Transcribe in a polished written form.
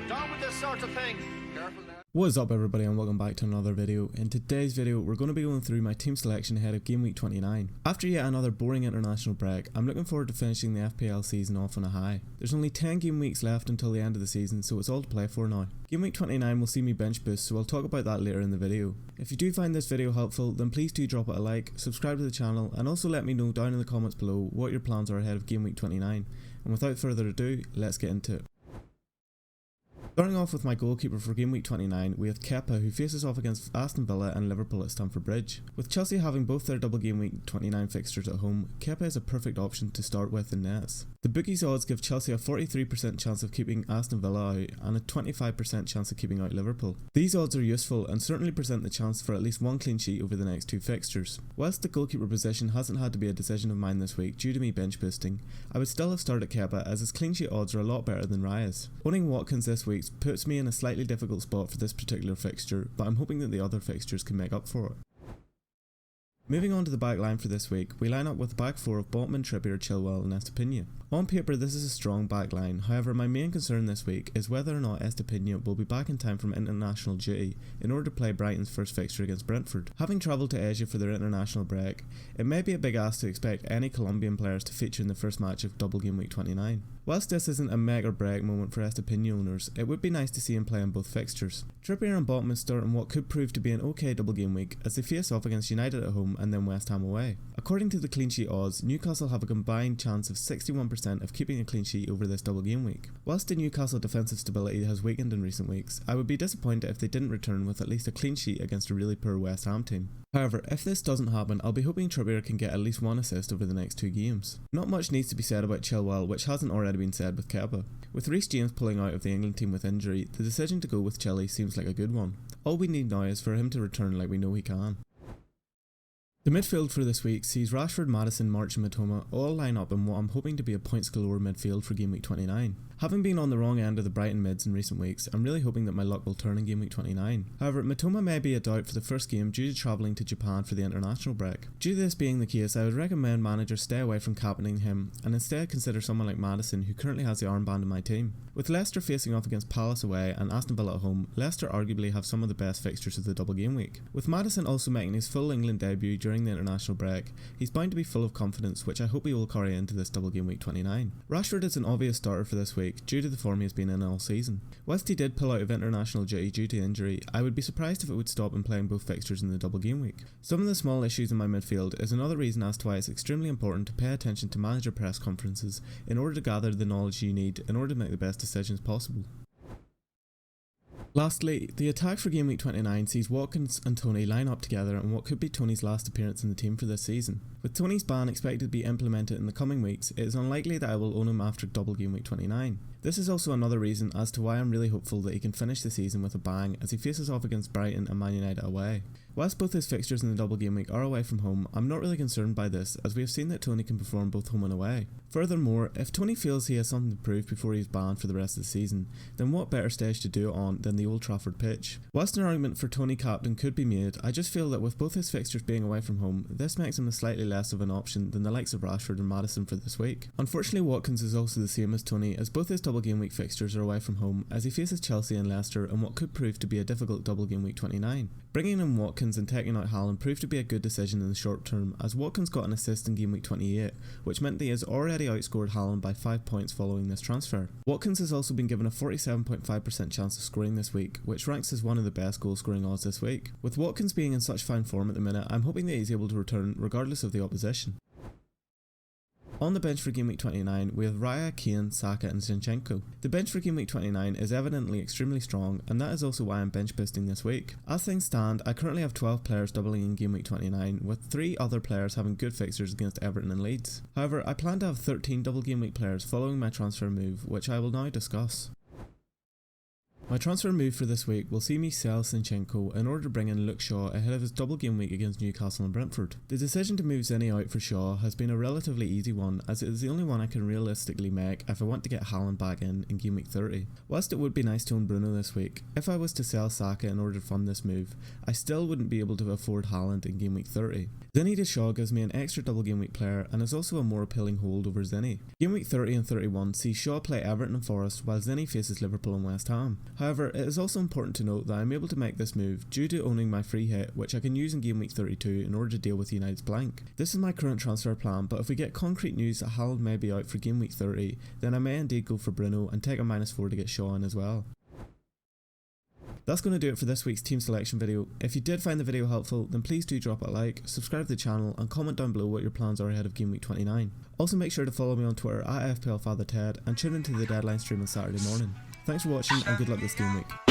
Down with this sort of thing. Careful now. What is up everybody and welcome back to another video. In today's video we're going to be going through my team selection ahead of Game Week 29. After yet another boring international break, I'm looking forward to finishing the FPL season off on a high. There's only 10 game weeks left until the end of the season, so it's all to play for now. Game Week 29 will see me bench boost, so I'll talk about that later in the video. If you do find this video helpful, then please do drop it a like, subscribe to the channel, and also let me know down in the comments below what your plans are ahead of Game Week 29. And without further ado, let's get into it. Starting off with my goalkeeper for Game Week 29, we have Kepa, who faces off against Aston Villa and Liverpool at Stamford Bridge. With Chelsea having both their double Game Week 29 fixtures at home, Kepa is a perfect option to start with in nets. The bookies odds give Chelsea a 43% chance of keeping Aston Villa out and a 25% chance of keeping out Liverpool. These odds are useful and certainly present the chance for at least one clean sheet over the next two fixtures. Whilst the goalkeeper position hasn't had to be a decision of mine this week due to me bench boosting, I would still have started Kepa as his clean sheet odds are a lot better than Raya's. Owning Watkins this week puts me in a slightly difficult spot for this particular fixture, but I'm hoping that the other fixtures can make up for it. Moving on to the back line for this week, we line up with a back four of Botman, Trippier, Chilwell and Estepinha. On paper this is a strong back line, however my main concern this week is whether or not Estepinha will be back in time from international duty in order to play Brighton's first fixture against Brentford. Having travelled to Asia for their international break, it may be a big ask to expect any Colombian players to feature in the first match of double Game Week 29. Whilst this isn't a make or break moment for Estepinha owners, it would be nice to see him play in both fixtures. Trippier and Botman start in what could prove to be an okay double game week as they face off against United at home and then West Ham away. According to the clean sheet odds, Newcastle have a combined chance of 61% of keeping a clean sheet over this double game week. Whilst the Newcastle defensive stability has weakened in recent weeks, I would be disappointed if they didn't return with at least a clean sheet against a really poor West Ham team. However, if this doesn't happen, I'll be hoping Trippier can get at least one assist over the next two games. Not much needs to be said about Chilwell, which hasn't already been said with Kepa. With Reece James pulling out of the England team with injury, the decision to go with Chile seems like a good one. All we need now is for him to return like we know he can. The midfield for this week sees Rashford, Maddison, March and Mitoma all line up in what I'm hoping to be a points galore midfield for Game Week 29. Having been on the wrong end of the Brighton mids in recent weeks, I'm really hoping that my luck will turn in Game Week 29. However, Mitoma may be a doubt for the first game due to travelling to Japan for the international break. Due to this being the case, I would recommend managers stay away from captaining him and instead consider someone like Maddison, who currently has the armband in my team. With Leicester facing off against Palace away and Aston Villa at home, Leicester arguably have some of the best fixtures of the double game week. With Maddison also making his full England debut during the international break, he's bound to be full of confidence, which I hope he will carry into this double game week 29. Rashford is an obvious starter for this week due to the form he has been in all season. Whilst he did pull out of international duty due to injury, I would be surprised if it would stop him playing both fixtures in the double game week. Some of the small issues in my midfield is another reason as to why it's extremely important to pay attention to manager press conferences in order to gather the knowledge you need in order to make the best decisions possible. Lastly, the attack for Game Week 29 sees Watkins and Tony line up together in what could be Tony's last appearance in the team for this season. With Tony's ban expected to be implemented in the coming weeks, it is unlikely that I will own him after double Game Week 29. This is also another reason as to why I'm really hopeful that he can finish the season with a bang as he faces off against Brighton and Man United away. Whilst both his fixtures in the double game week are away from home, I'm not really concerned by this as we have seen that Tony can perform both home and away. Furthermore, if Tony feels he has something to prove before he is banned for the rest of the season, then what better stage to do it on than the Old Trafford pitch? Whilst an argument for Tony captain could be made, I just feel that with both his fixtures being away from home, this makes him a slightly less of an option than the likes of Rashford and Maddison for this week. Unfortunately, Watkins is also the same as Tony as both his double game week fixtures are away from home as he faces Chelsea and Leicester in what could prove to be a difficult double game week 29. Bringing in Watkins and taking out Haaland proved to be a good decision in the short term as Watkins got an assist in Game Week 28, which meant that he has already outscored Haaland by 5 points following this transfer. Watkins has also been given a 47.5% chance of scoring this week, which ranks as one of the best goal scoring odds this week. With Watkins being in such fine form at the minute, I'm hoping that he's able to return regardless of the opposition. On the bench for Game Week 29, we have Raya, Kane, Saka and Zinchenko. The bench for Game Week 29 is evidently extremely strong, and that is also why I'm bench boosting this week. As things stand, I currently have 12 players doubling in Game Week 29, with 3 other players having good fixtures against Everton and Leeds. However, I plan to have 13 double game week players following my transfer move, which I will now discuss. My transfer move for this week will see me sell Zinchenko in order to bring in Luke Shaw ahead of his double game week against Newcastle and Brentford. The decision to move Zinni out for Shaw has been a relatively easy one, as it is the only one I can realistically make if I want to get Haaland back in game week 30. Whilst it would be nice to own Bruno this week, if I was to sell Saka in order to fund this move, I still wouldn't be able to afford Haaland in game week 30. Zinni to Shaw gives me an extra double game week player and is also a more appealing hold over Zinni. Game week 30 and 31 see Shaw play Everton and Forest while Zinni faces Liverpool and West Ham. However, it is also important to note that I am able to make this move due to owning my free hit, which I can use in game week 32 in order to deal with United's blank. This is my current transfer plan, but if we get concrete news that Haaland may be out for game week 30, then I may indeed go for Bruno and take a -4 to get Shaw in as well. That's going to do it for this week's team selection video. If you did find the video helpful, then please do drop a like, subscribe to the channel and comment down below what your plans are ahead of game week 29. Also make sure to follow me on Twitter at fplfatherted and tune into the deadline stream on Saturday morning. Thanks for watching and good luck this game week.